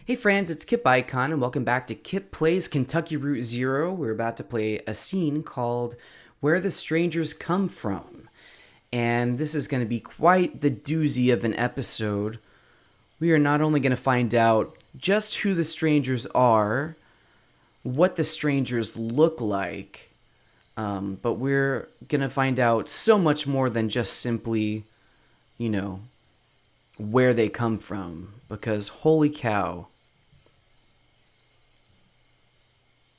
Hey friends, it's Kip Icon, and welcome back to Kip Plays Kentucky Route Zero. We're about to play a scene called Where the Strangers Come From. And this is going to be quite the doozy of an episode. We are not only going to find out just who the strangers are, what the strangers look like, but we're going to find out so much more than just simply, where they come from. Because holy cow.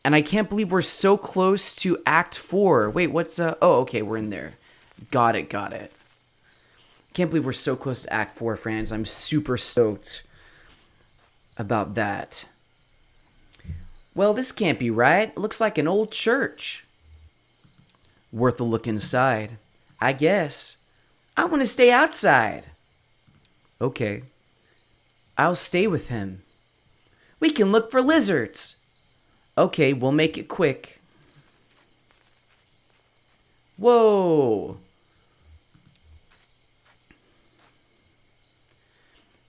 And I can't believe we're so close to Act 4. Wait, oh, okay, we're in there. Got it. Can't believe we're so close to Act 4, friends. I'm super stoked about that. Well, this can't be right. It looks like an old church. Worth a look inside. I guess. I want to stay outside. Okay. I'll stay with him. We can look for lizards. Okay, we'll make it quick. Whoa.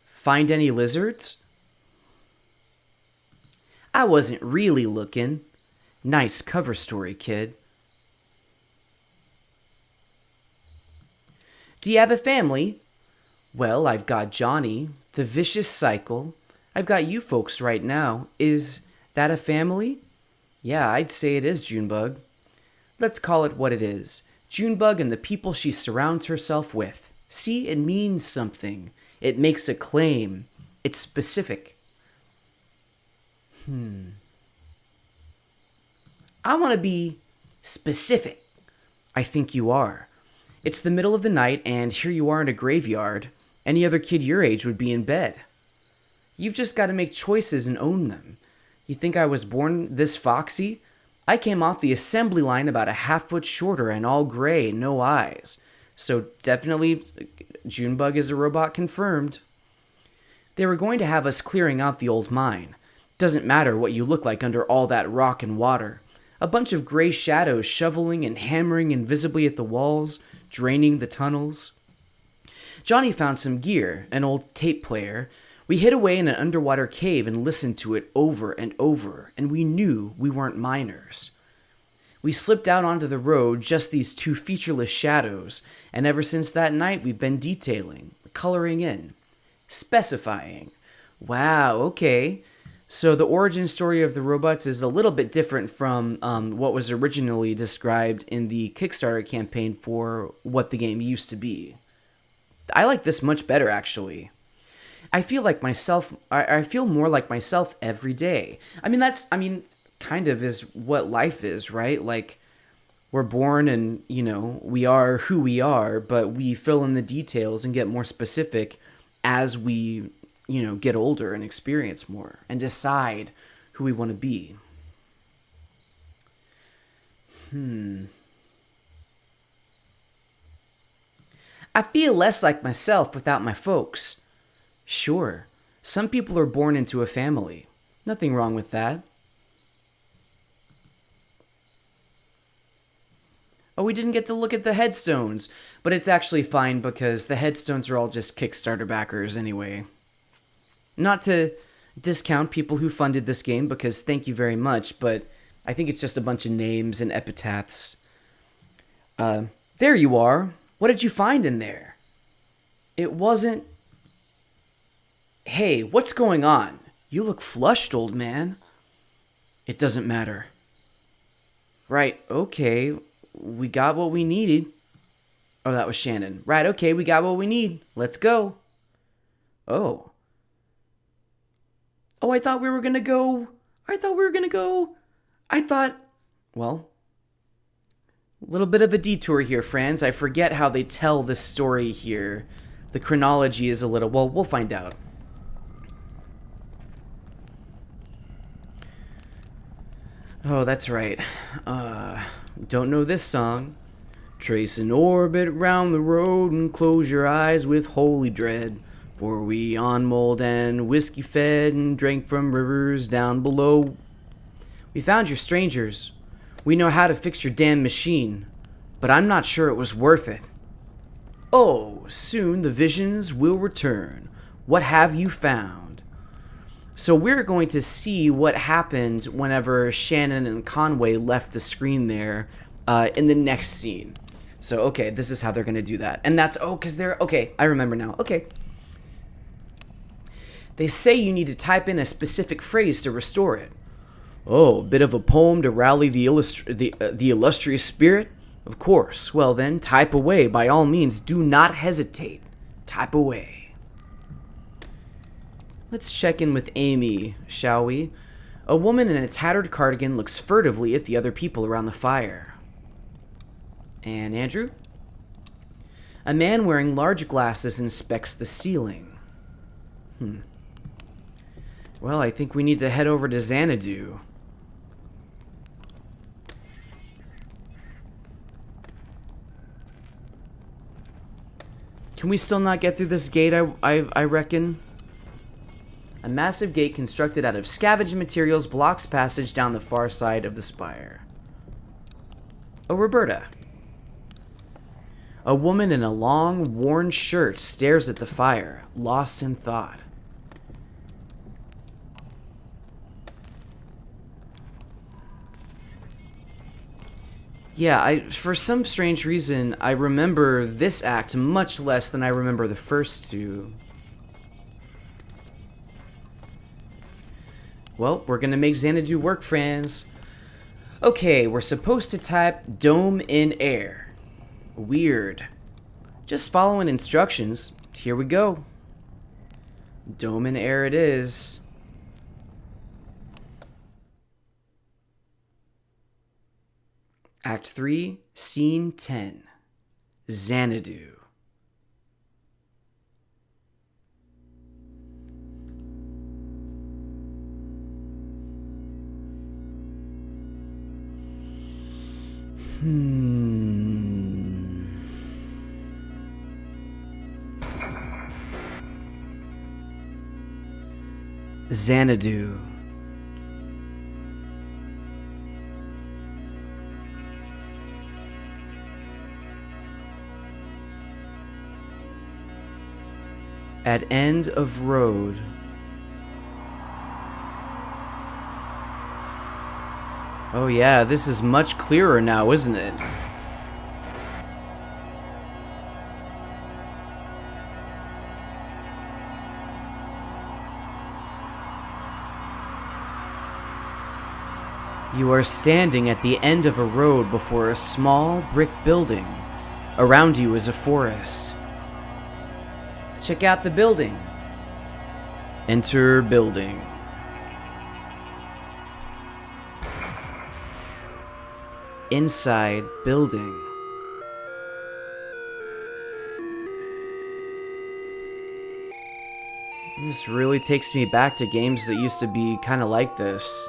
Find any lizards? I wasn't really looking. Nice cover story, kid. Do you have a family? Well, I've got Johnny, the vicious cycle. I've got you folks right now. Is that a family? Yeah, I'd say it is, Junebug. Let's call it what it is. Junebug and the people she surrounds herself with. See, it means something. It makes a claim. It's specific. I want to be specific. I think you are. It's the middle of the night, and here you are in a graveyard. Any other kid your age would be in bed. You've just got to make choices and own them. You think I was born this foxy? I came off the assembly line about a half-foot shorter and all gray, no eyes. So definitely, Junebug is a robot confirmed. They were going to have us clearing out the old mine. Doesn't matter what you look like under all that rock and water. A bunch of gray shadows shoveling and hammering invisibly at the walls, draining the tunnels. Johnny found some gear, an old tape player. We hid away in an underwater cave and listened to it over and over, and we knew we weren't miners. We slipped out onto the road, just these two featureless shadows, and ever since that night we've been detailing, coloring in, specifying. Wow, okay. So the origin story of the robots is a little bit different from what was originally described in the Kickstarter campaign for what the game used to be. I like this much better, actually. I feel more like myself every day. Kind of is what life is, right? Like, we're born and, we are who we are, but we fill in the details and get more specific as we, get older and experience more and decide who we want to be. I feel less like myself without my folks. Sure, some people are born into a family. Nothing wrong with that. Oh, we didn't get to look at the headstones, but it's actually fine because the headstones are all just Kickstarter backers anyway. Not to discount people who funded this game because thank you very much, but I think it's just a bunch of names and epitaphs. There you are. What did you find in there? It wasn't... Hey, what's going on? You look flushed, old man. It doesn't matter. Right, okay. We got what we needed. Oh, that was Shannon. Right, okay, we got what we need. Let's go. Oh. Oh, I thought we were gonna go. Well, a little bit of a detour here, friends. I forget how they tell this story here. The chronology is a little... Well, we'll find out. Oh, that's right. Don't know this song. Trace an orbit round the road and close your eyes with holy dread. For we on mold and whiskey fed and drank from rivers down below. We found your strangers. We know how to fix your damn machine. But I'm not sure it was worth it. Oh, soon the visions will return. What have you found? So we're going to see what happened whenever Shannon and Conway left the screen there in the next scene. So, okay, this is how they're going to do that. And that's, because they're, okay, I remember now. Okay. They say you need to type in a specific phrase to restore it. Oh, a bit of a poem to rally the illustrious spirit? Of course. Well then, type away. By all means, do not hesitate. Type away. Let's check in with Amy, shall we? A woman in a tattered cardigan looks furtively at the other people around the fire. And Andrew? A man wearing large glasses inspects the ceiling. Well, I think we need to head over to XANADU. Can we still not get through this gate, I reckon? A massive gate constructed out of scavenged materials blocks passage down the far side of the spire. Oh, Roberta. A woman in a long, worn shirt stares at the fire, lost in thought. Yeah, for some strange reason, I remember this act much less than I remember the first two. Well, we're gonna make XANADU work, friends. Okay, we're supposed to type dome in air. Weird. Just following instructions. Here we go. Dome in air it is. Act 3, Scene 10. XANADU. XANADU. At end of road. Oh yeah, this is much clearer now, isn't it? You are standing at the end of a road before a small brick building. Around you is a forest. Check out the building. Enter building. Inside building. This really takes me back to games that used to be kind of like this.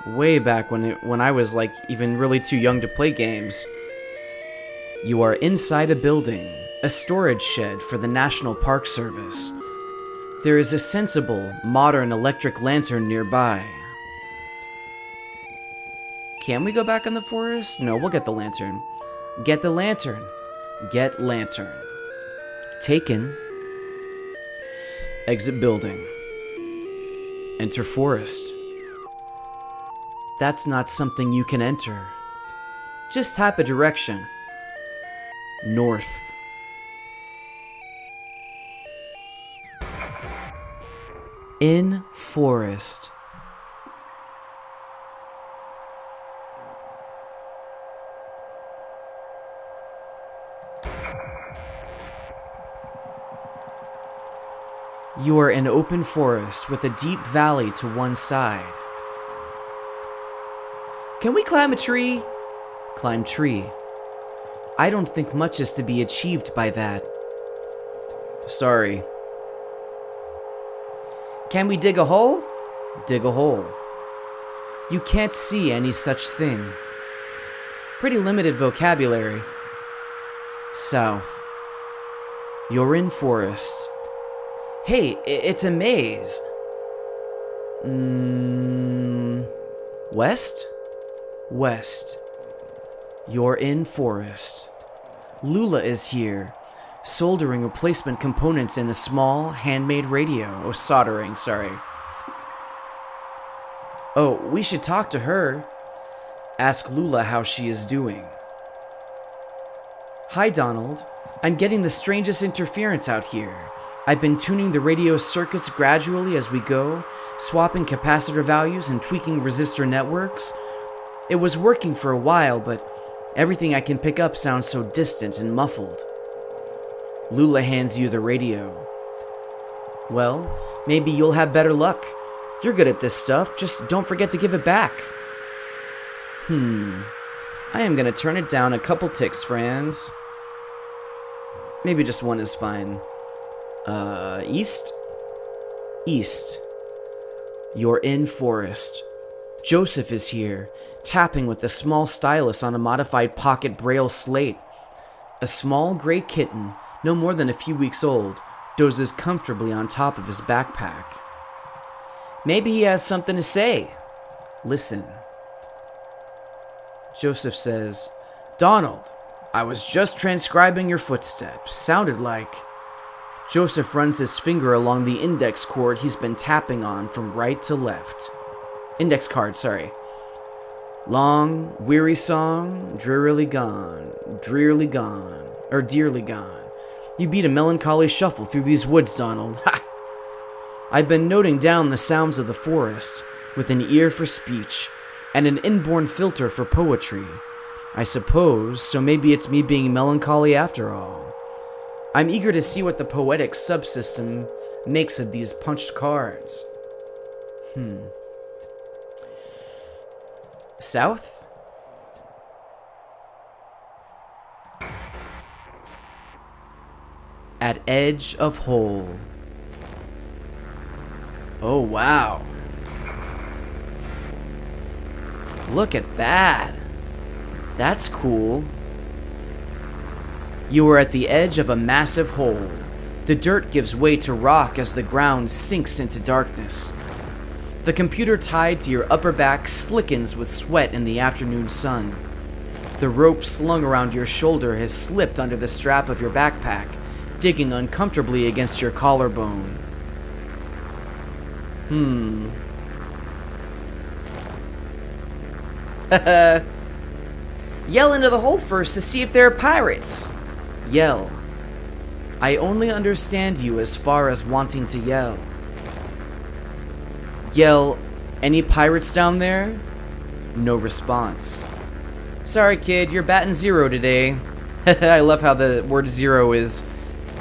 Way back when I was like even really too young to play games. You are inside a building, a storage shed for the National Park Service. There is a sensible, modern electric lantern nearby. Can we go back in the forest? No, we'll get the lantern. Get the lantern. Get lantern. Taken. Exit building. Enter forest. That's not something you can enter. Just type a direction. North. In forest. You are in open forest with a deep valley to one side. Can we climb a tree? Climb tree. I don't think much is to be achieved by that. Sorry. Can we dig a hole? Dig a hole. You can't see any such thing. Pretty limited vocabulary. South. You're in forest. Hey, it's a maze. West? West. You're in forest. Lula is here, soldering replacement components in a small, handmade radio. Oh, soldering, sorry. Oh, we should talk to her. Ask Lula how she is doing. Hi, Donald. I'm getting the strangest interference out here. I've been tuning the radio circuits gradually as we go, swapping capacitor values and tweaking resistor networks. It was working for a while, but everything I can pick up sounds so distant and muffled. Lula hands you the radio. Well, maybe you'll have better luck. You're good at this stuff, just don't forget to give it back. I am gonna turn it down a couple ticks, friends. Maybe just one is fine. East? East. You're in forest. Joseph is here, tapping with a small stylus on a modified pocket braille slate. A small gray kitten, no more than a few weeks old, dozes comfortably on top of his backpack. Maybe he has something to say. Listen. Joseph says, Donald, I was just transcribing your footsteps. Sounded like... Joseph runs his finger along the index cord he's been tapping on from right to left. Index card, sorry. Long, weary song, drearily gone, dearly gone. You beat a melancholy shuffle through these woods, Donald. Ha! I've been noting down the sounds of the forest, with an ear for speech, and an inborn filter for poetry. I suppose, so maybe it's me being melancholy after all. I'm eager to see what the poetic subsystem makes of these punched cards. South? At edge of hole. Oh, wow. Look at that. That's cool. You are at the edge of a massive hole. The dirt gives way to rock as the ground sinks into darkness. The computer tied to your upper back slickens with sweat in the afternoon sun. The rope slung around your shoulder has slipped under the strap of your backpack, digging uncomfortably against your collarbone. Yell into the hole first to see if there are pirates. Yell. I only understand you as far as wanting to yell. Yell, any pirates down there? No response. Sorry, kid, you're batting 0 today. I love how the word 0 is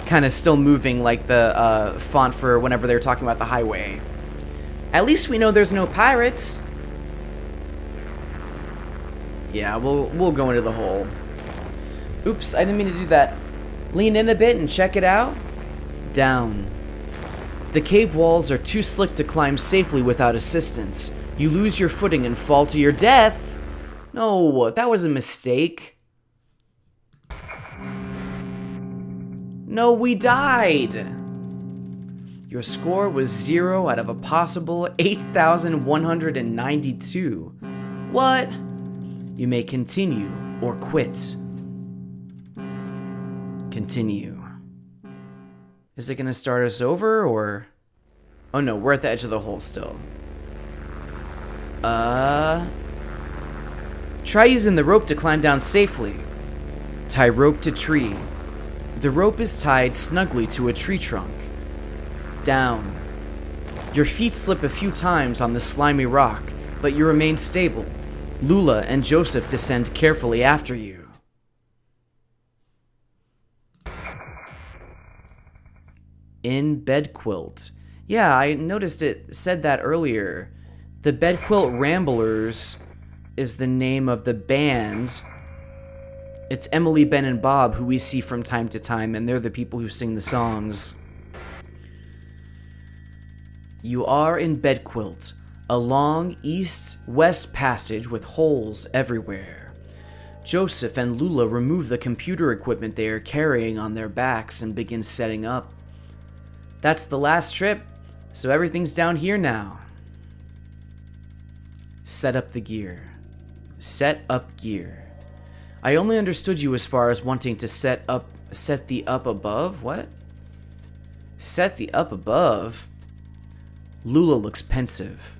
kind of still moving like the font for whenever they're talking about the highway. At least we know there's no pirates. Yeah, we'll go into the hole. Oops, I didn't mean to do that. Lean in a bit and check it out. Down. The cave walls are too slick to climb safely without assistance. You lose your footing and fall to your death. No, that was a mistake. No, we died. Your score was 0 out of a possible 8,192. What? You may continue or quit. Continue. Is it going to start us over or... Oh no, we're at the edge of the hole still. Try using the rope to climb down safely. Tie rope to tree. The rope is tied snugly to a tree trunk. Down. Your feet slip a few times on the slimy rock, but you remain stable. Lula and Joseph descend carefully after you. In bed quilt. Yeah, I noticed it said that earlier. The Bed Quilt Ramblers is the name of the band. It's Emily, Ben, and Bob, who we see from time to time, and they're the people who sing the songs. You are in Bed Quilt, a long east-west passage with holes everywhere. Joseph and Lula remove the computer equipment they are carrying on their backs and begin setting up. That's the last trip, so everything's down here now. Set up the gear. Set up gear. I only understood you as far as wanting to set the up above? What? Set the up above? Lula looks pensive.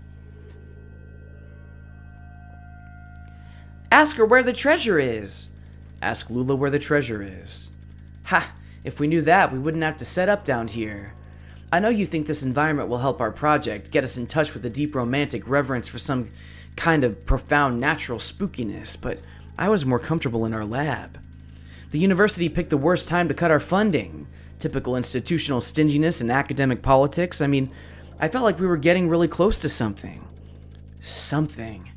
Ask her where the treasure is. Ask Lula where the treasure is. Ha! If we knew that, we wouldn't have to set up down here. I know you think this environment will help our project, get us in touch with a deep romantic reverence for some kind of profound natural spookiness, but I was more comfortable in our lab. The university picked the worst time to cut our funding. Typical institutional stinginess and academic politics. I mean, I felt like we were getting really close to something. Something.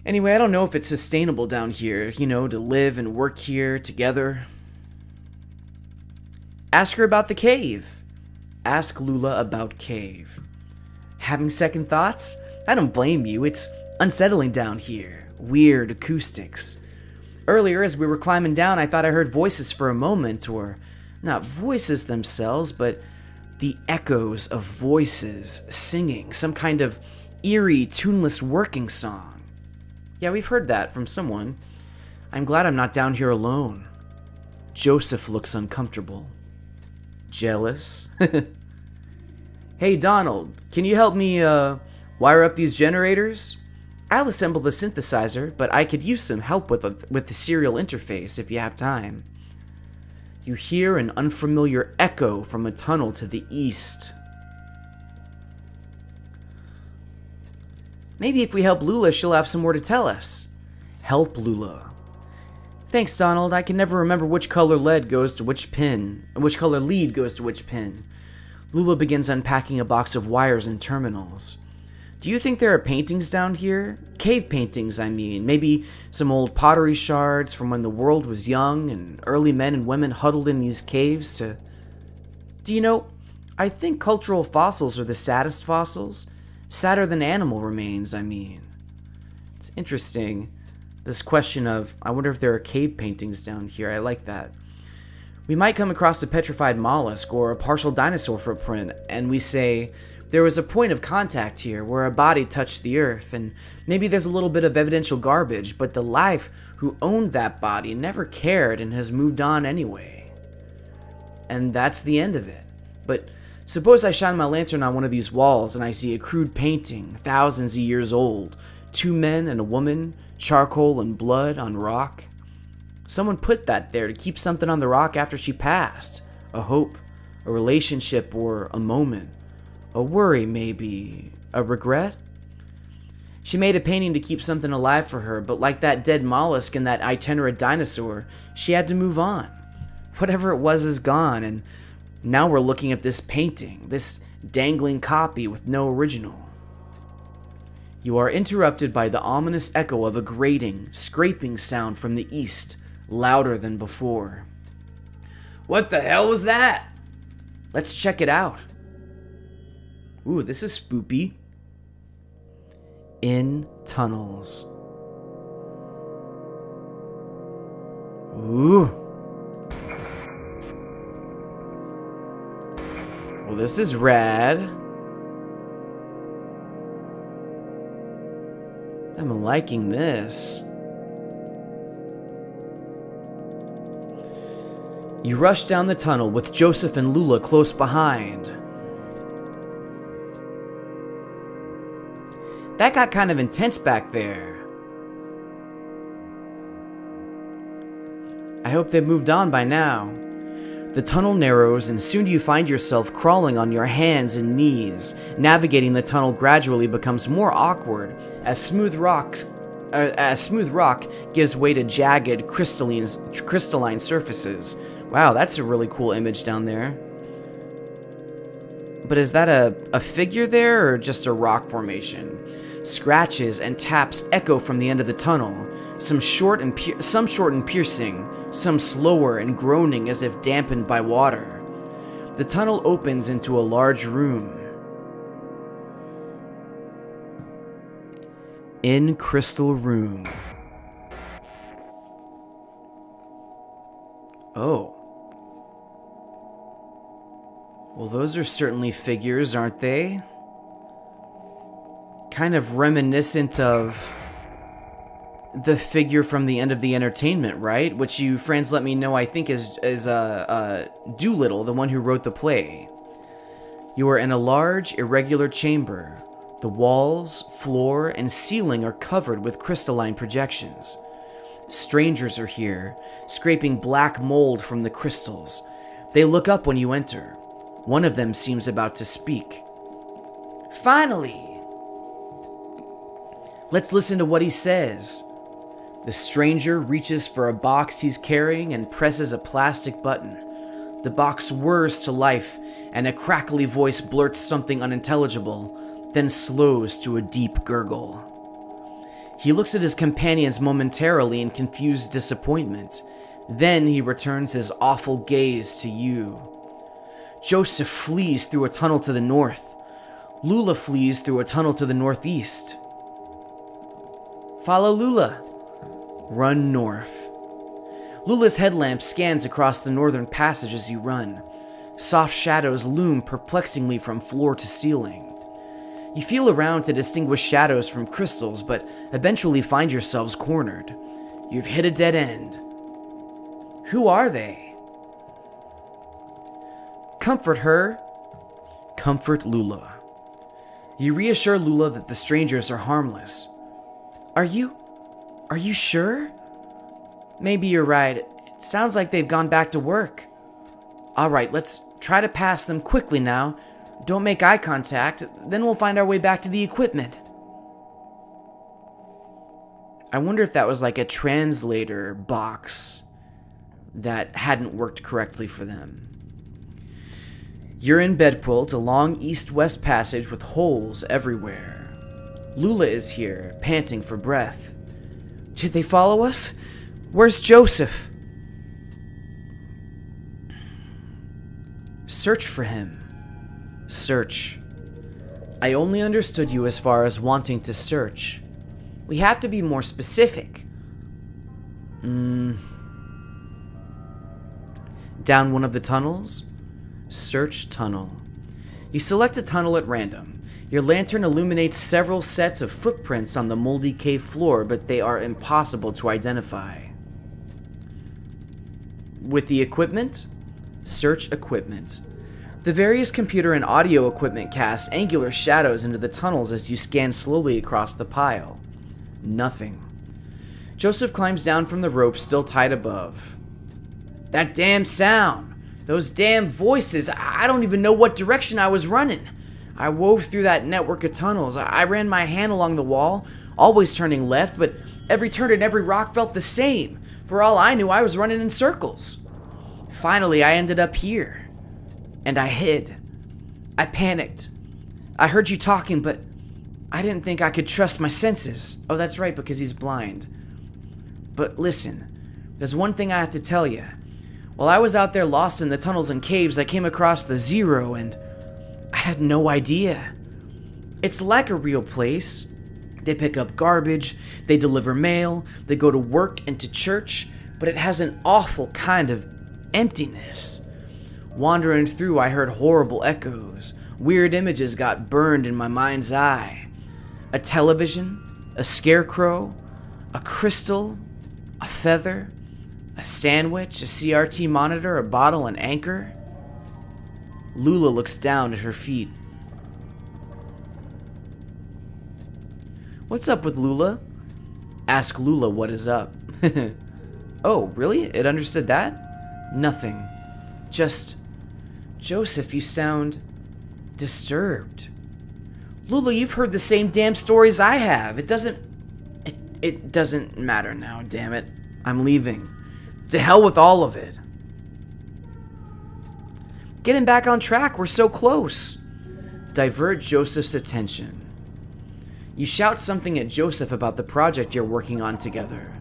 Anyway, I don't know if it's sustainable down here, to live and work here together. Ask her about the cave. Ask Lula about cave. Having second thoughts? I don't blame you. It's unsettling down here. Weird acoustics. Earlier, as we were climbing down, I thought I heard voices for a moment, or not voices themselves, but the echoes of voices singing some kind of eerie, tuneless working song. Yeah, we've heard that from someone. I'm glad I'm not down here alone. Joseph looks uncomfortable. Jealous? Hey, Donald, can you help me, wire up these generators? I'll assemble the synthesizer, but I could use some help with the serial interface if you have time. You hear an unfamiliar echo from a tunnel to the east. Maybe if we help Lula, she'll have some more to tell us. Help Lula. Thanks, Donald. I can never remember which color lead goes to which pin, and which color lead goes to which pin. Lula begins unpacking a box of wires and terminals. Do you think there are paintings down here? Cave paintings, I mean. Maybe some old pottery shards from when the world was young and early men and women huddled in these caves to... Do you know, I think cultural fossils are the saddest fossils. Sadder than animal remains, I mean. It's interesting, this question of, I wonder if there are cave paintings down here. I like that. We might come across a petrified mollusk or a partial dinosaur footprint, and we say... There was a point of contact here where a body touched the earth, and maybe there's a little bit of evidential garbage, but the life who owned that body never cared and has moved on anyway. And that's the end of it. But suppose I shine my lantern on one of these walls and I see a crude painting, thousands of years old, 2 men and a woman, charcoal and blood on rock. Someone put that there to keep something on the rock after she passed. A hope, a relationship, or a moment. A worry, maybe. A regret? She made a painting to keep something alive for her, but like that dead mollusk and that itinerant dinosaur, she had to move on. Whatever it was is gone, and now we're looking at this painting, this dangling copy with no original. You are interrupted by the ominous echo of a grating, scraping sound from the east, louder than before. What the hell was that? Let's check it out. Ooh, this is spoopy. In tunnels. Ooh. Well, this is rad. I'm liking this. You rush down the tunnel with Joseph and Lula close behind. That got kind of intense back there. I hope they've moved on by now. The tunnel narrows and soon you find yourself crawling on your hands and knees. Navigating the tunnel gradually becomes more awkward as smooth rock gives way to jagged, crystalline surfaces. Wow, that's a really cool image down there. But is that a figure there or just a rock formation? Scratches and taps echo from the end of the tunnel, some short and piercing, some slower and groaning as if dampened by water. The tunnel opens into a large room. In Crystal Room. Oh. Well, those are certainly figures, aren't they? Kind of reminiscent of The figure from the end of the entertainment, right? Which you friends let me know I think is Doolittle, the one who wrote the play. You are in a large, irregular chamber. The walls, floor, and ceiling are covered with crystalline projections. Strangers are here, scraping black mold from the crystals. They look up when you enter. One of them seems about to speak. Finally! Let's listen to what he says. The stranger reaches for a box he's carrying and presses a plastic button. The box whirs to life, and a crackly voice blurts something unintelligible, then slows to a deep gurgle. He looks at his companions momentarily in confused disappointment. Then he returns his awful gaze to you. Joseph flees through a tunnel to the north. Lula flees through a tunnel to the northeast. Follow Lula. Run north. Lula's headlamp scans across the northern passage as you run. Soft shadows loom perplexingly from floor to ceiling. You feel around to distinguish shadows from crystals, but eventually find yourselves cornered. You've hit a dead end. Who are they? Comfort her. Comfort Lula. You reassure Lula that the strangers are harmless. Are you sure? Maybe you're right. It sounds like they've gone back to work. Alright, let's try to pass them quickly now. Don't make eye contact, then we'll find our way back to the equipment. I wonder if that was like a translator box that hadn't worked correctly for them. You're in Bedquilt, a long east-west passage with holes everywhere. Lula is here, panting for breath. Did they follow us? Where's Joseph? Search for him. Search. I only understood you as far as wanting to search. We have to be more specific. Down one of the tunnels? Search tunnel. You select a tunnel at random. Your lantern illuminates several sets of footprints on the moldy cave floor, but they are impossible to identify. With the equipment? Search equipment. The various computer and audio equipment cast angular shadows into the tunnels as you scan slowly across the pile. Nothing. Joseph climbs down from the rope still tied above. That damn sound! Those damn voices! I don't even know what direction I was running. I wove through that network of tunnels. I ran my hand along the wall, always turning left, but every turn and every rock felt the same. For all I knew, I was running in circles. Finally, I ended up here. And I hid. I panicked. I heard you talking, but I didn't think I could trust my senses. Oh, that's right, because he's blind. But listen, there's one thing I have to tell you. While I was out there lost in the tunnels and caves, I came across the Zero, and I had no idea. It's like a real place. They pick up garbage, they deliver mail, they go to work and to church, but it has an awful kind of emptiness. Wandering through, I heard horrible echoes. Weird images got burned in my mind's eye. A television, a scarecrow, a crystal, a feather, a sandwich, a CRT monitor, a bottle, an anchor. Lula looks down at her feet. What's up with Lula? Ask Lula what is up. Oh, really? It understood that? Nothing. Just, Joseph, you sound disturbed. Lula, you've heard the same damn stories I have. It doesn't matter now, damn it. I'm leaving. To hell with all of it. Getting back on track, we're so close. Divert Joseph's attention. You shout something at Joseph about the project you're working on together.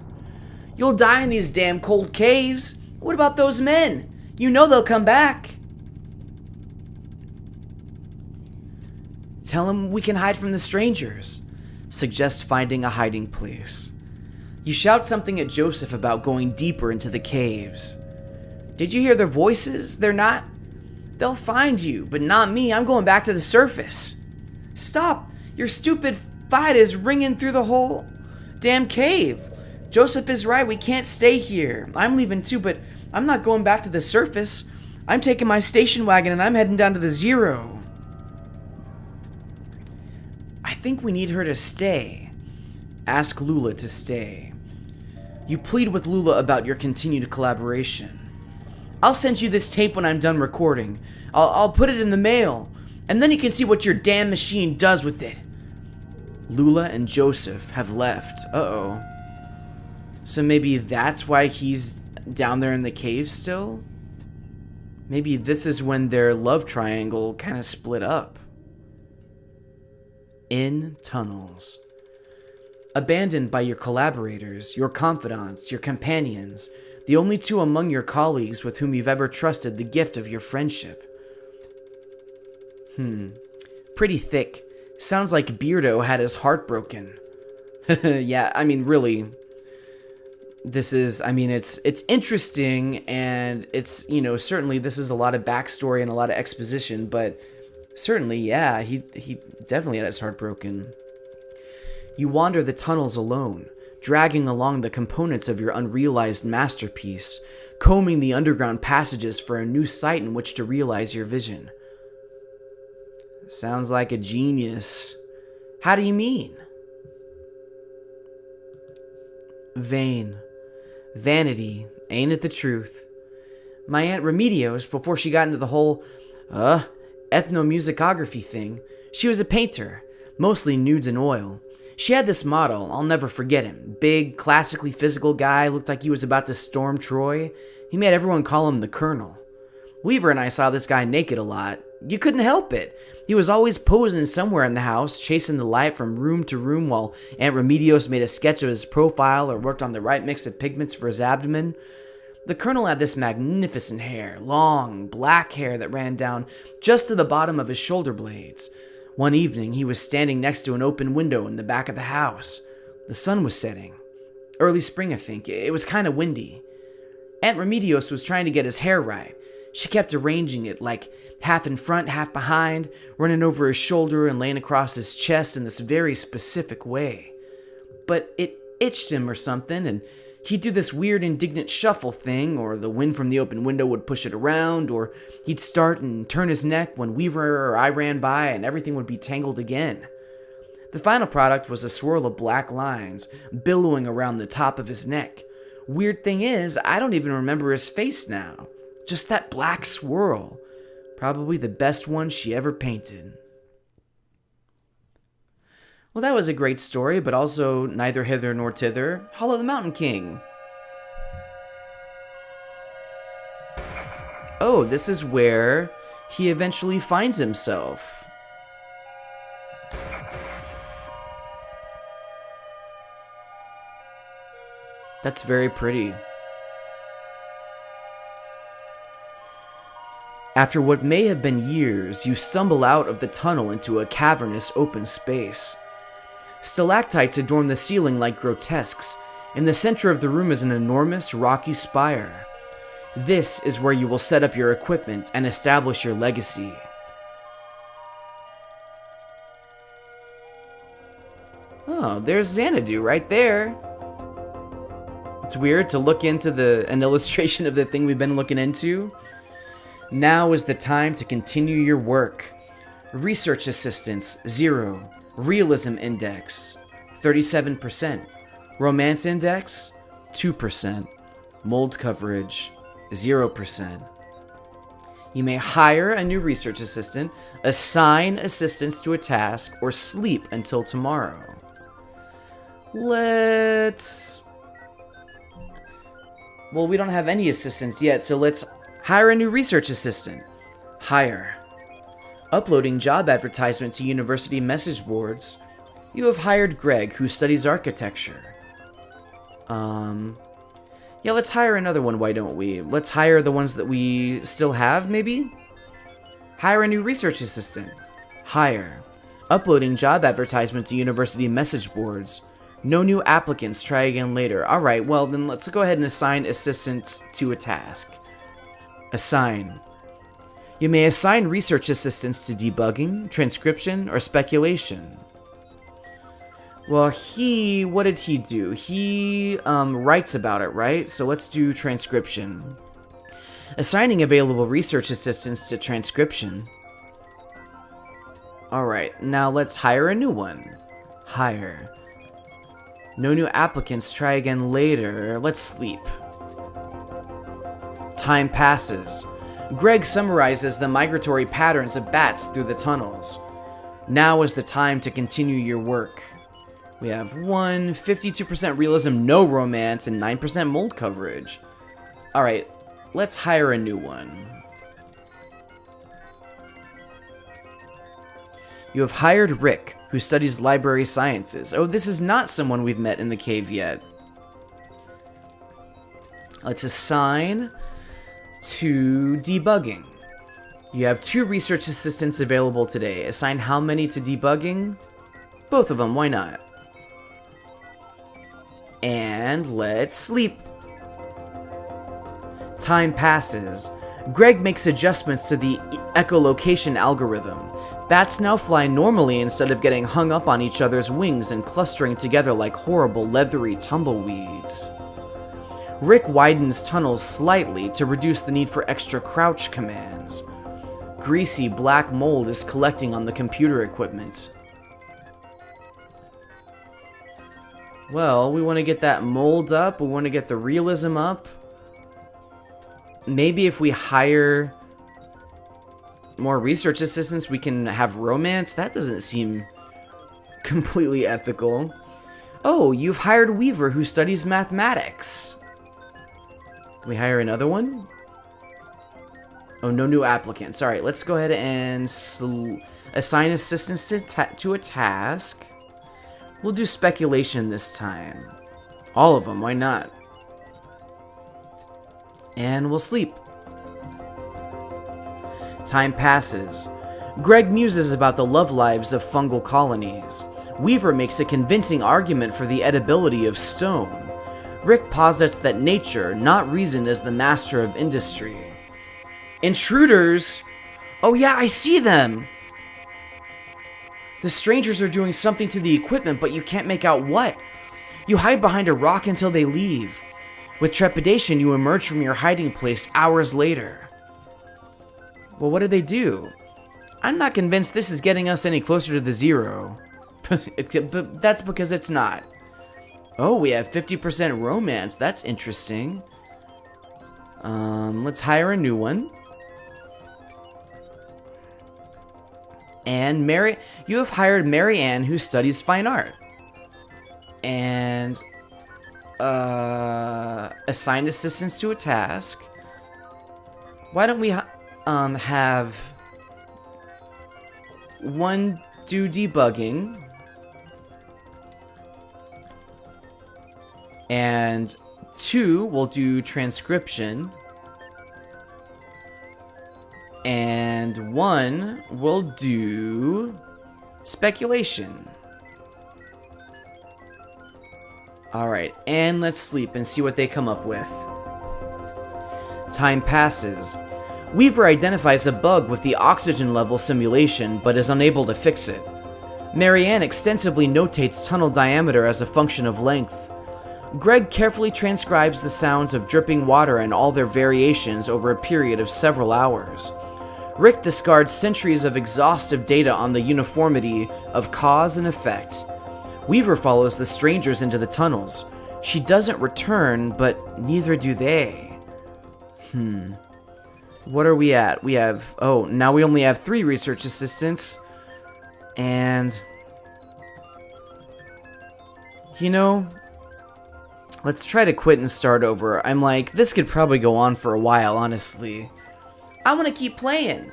You'll die in these damn cold caves. What about those men? You know they'll come back. Tell him we can hide from the strangers. Suggest finding a hiding place. You shout something at Joseph about going deeper into the caves. Did you hear their voices? They'll find you, but not me. I'm going back to the surface. Stop! Your stupid fight is ringing through the whole damn cave. Joseph is right, we can't stay here. I'm leaving too, but I'm not going back to the surface. I'm taking my station wagon and I'm heading down to the zero. I think we need her to stay. Ask Lula to stay. You plead with Lula about your continued collaboration. I'll send you this tape when I'm done recording. I'll put it in the mail, and then you can see what your damn machine does with it. Lula and Joseph have left. Uh-oh. So maybe that's why he's down there in the cave still? Maybe this is when their love triangle kind of split up. In tunnels. Abandoned by your collaborators, your confidants, your companions, the only two among your colleagues with whom you've ever trusted the gift of your friendship. Pretty thick. Sounds like Beardo had his heart broken. Yeah, I mean, really. This is, I mean, it's interesting, and it's, you know, certainly this is a lot of backstory and a lot of exposition, but certainly, yeah, he definitely had his heart broken. You wander the tunnels alone, dragging along the components of your unrealized masterpiece, combing the underground passages for a new site in which to realize your vision. Sounds like a genius. How do you mean? Vain. Vanity, ain't it the truth? My Aunt Remedios, before she got into the whole, ethnomusicography thing, she was a painter, mostly nudes in oil. She had this model, I'll never forget him. Big, classically physical guy, looked like he was about to storm Troy. He made everyone call him the Colonel. Weaver and I saw this guy naked a lot. You couldn't help it. He was always posing somewhere in the house, chasing the light from room to room while Aunt Remedios made a sketch of his profile or worked on the right mix of pigments for his abdomen. The Colonel had this magnificent hair, long, black hair that ran down just to the bottom of his shoulder blades. One evening, he was standing next to an open window in the back of the house. The sun was setting. Early spring, I think. It was kind of windy. Aunt Remedios was trying to get his hair right. She kept arranging it, like half in front, half behind, running over his shoulder and laying across his chest in this very specific way. But it itched him or something, and he'd do this weird indignant shuffle thing, or the wind from the open window would push it around, or he'd start and turn his neck when Weaver or I ran by, and everything would be tangled again. The final product was a swirl of black lines, billowing around the top of his neck. Weird thing is, I don't even remember his face now. Just that black swirl. Probably the best one she ever painted. Well, that was a great story, but also neither hither nor thither. Hollow the Mountain King. Oh, this is where he eventually finds himself. That's very pretty. After what may have been years, you stumble out of the tunnel into a cavernous open space. Stalactites adorn the ceiling like grotesques. In the center of the room is an enormous rocky spire. This is where you will set up your equipment and establish your legacy. Oh, there's XANADU right there. It's weird to look into an illustration of the thing we've been looking into. Now is the time to continue your work. Research assistance, 0. Realism index, 37%. Romance index, 2%. Mold coverage, 0%. You may hire a new research assistant, assign assistance to a task, or sleep until tomorrow. Well, we don't have any assistants yet, so let's hire a new research assistant. Hire. Uploading job advertisement to university message boards. You have hired Greg, who studies architecture. Yeah, let's hire another one, why don't we? Let's hire the ones that we still have, maybe? Hire a new research assistant. Hire. Uploading job advertisement to university message boards. No new applicants, try again later. Alright, well then let's go ahead and assign assistant to a task. Assign. You may assign research assistants to debugging, transcription, or speculation. Well, what did he do? He writes about it, right? So let's do transcription. Assigning available research assistants to transcription. Alright, now let's hire a new one. Hire. No new applicants, try again later. Let's sleep. Time passes. Greg summarizes the migratory patterns of bats through the tunnels. Now is the time to continue your work. We have 52% realism, no romance, and 9% mold coverage. Alright, let's hire a new one. You have hired Rick, who studies library sciences. Oh, this is not someone we've met in the cave yet. Let's assign to debugging. You have 2 research assistants available today. Assign how many to debugging? Both of them, why not? And let's sleep. Time passes. Greg makes adjustments to the echolocation algorithm. Bats now fly normally instead of getting hung up on each other's wings and clustering together like horrible leathery tumbleweeds. Rick widens tunnels slightly to reduce the need for extra crouch commands. Greasy black mold is collecting on the computer equipment. Well, we want to get that mold up. We want to get the realism up. Maybe if we hire more research assistants, we can have romance. That doesn't seem completely ethical. Oh, you've hired Weaver, who studies mathematics. Can we hire another one? Oh, no new applicants. All right, let's go ahead and assign assistants to a task. We'll do speculation this time. All of them, why not? And we'll sleep. Time passes. Greg muses about the love lives of fungal colonies. Weaver makes a convincing argument for the edibility of stone. Rick posits that nature, not reason, is the master of industry. Intruders! Oh yeah, I see them! The strangers are doing something to the equipment, but you can't make out what. You hide behind a rock until they leave. With trepidation, you emerge from your hiding place hours later. Well, what did they do? I'm not convinced this is getting us any closer to the 0. But that's because it's not. Oh, we have 50% romance. That's interesting. Let's hire a new one. And you have hired Mary Ann, who studies fine art. And assigned assistants to a task. Why don't we have one do debugging and 2 will do transcription, and 1 will do speculation. Alright, and let's sleep and see what they come up with. Time passes. Weaver identifies a bug with the oxygen level simulation, but is unable to fix it. Marianne extensively notates tunnel diameter as a function of length. Greg carefully transcribes the sounds of dripping water and all their variations over a period of several hours. Rick discards centuries of exhaustive data on the uniformity of cause and effect. Weaver follows the strangers into the tunnels. She doesn't return, but neither do they. What are we at? We have... Oh, now we only have 3 research assistants. And... You know... Let's try to quit and start over. I'm like, this could probably go on for a while, honestly. I want to keep playing.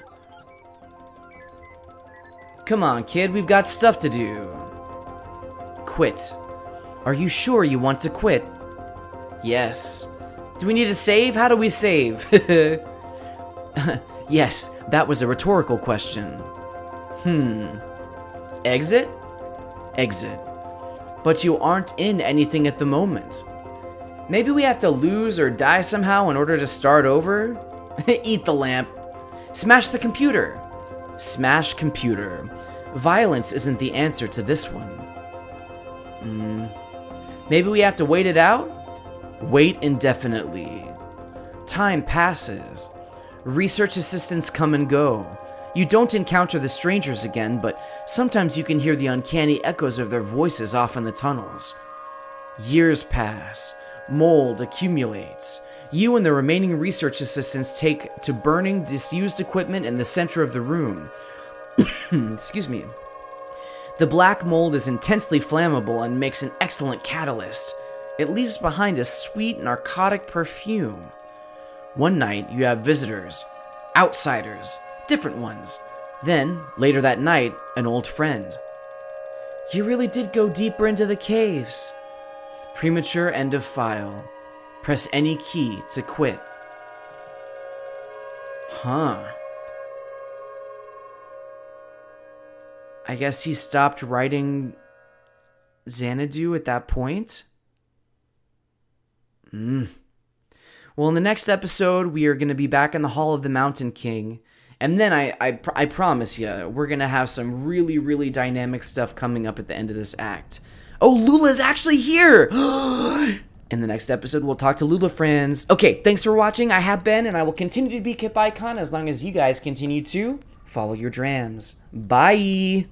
Come on, kid, we've got stuff to do. Quit. Are you sure you want to quit? Yes. Do we need to save? How do we save? Yes, that was a rhetorical question. Exit? Exit. But you aren't in anything at the moment. Maybe we have to lose or die somehow in order to start over? Eat the lamp. Smash the computer. Smash computer. Violence isn't the answer to this one. Maybe we have to wait it out? Wait indefinitely. Time passes. Research assistants come and go. You don't encounter the strangers again, but sometimes you can hear the uncanny echoes of their voices off in the tunnels. Years pass. Mold accumulates. You and the remaining research assistants take to burning disused equipment in the center of the room. Excuse me. The black mold is intensely flammable and makes an excellent catalyst. It leaves behind a sweet, narcotic perfume. One night, you have visitors, outsiders, different ones. Then, later that night, an old friend. You really did go deeper into the caves. Premature end of file. Press any key to quit. Huh. I guess he stopped writing XANADU at that point? Well, in the next episode, we are going to be back in the Hall of the Mountain King. And then I promise you, we're going to have some really, really dynamic stuff coming up at the end of this act. Oh, Lula's actually here! In the next episode, we'll talk to Lula friends. Okay, thanks for watching. I have been, and I will continue to be Kip Icon as long as you guys continue to follow your drams. Bye!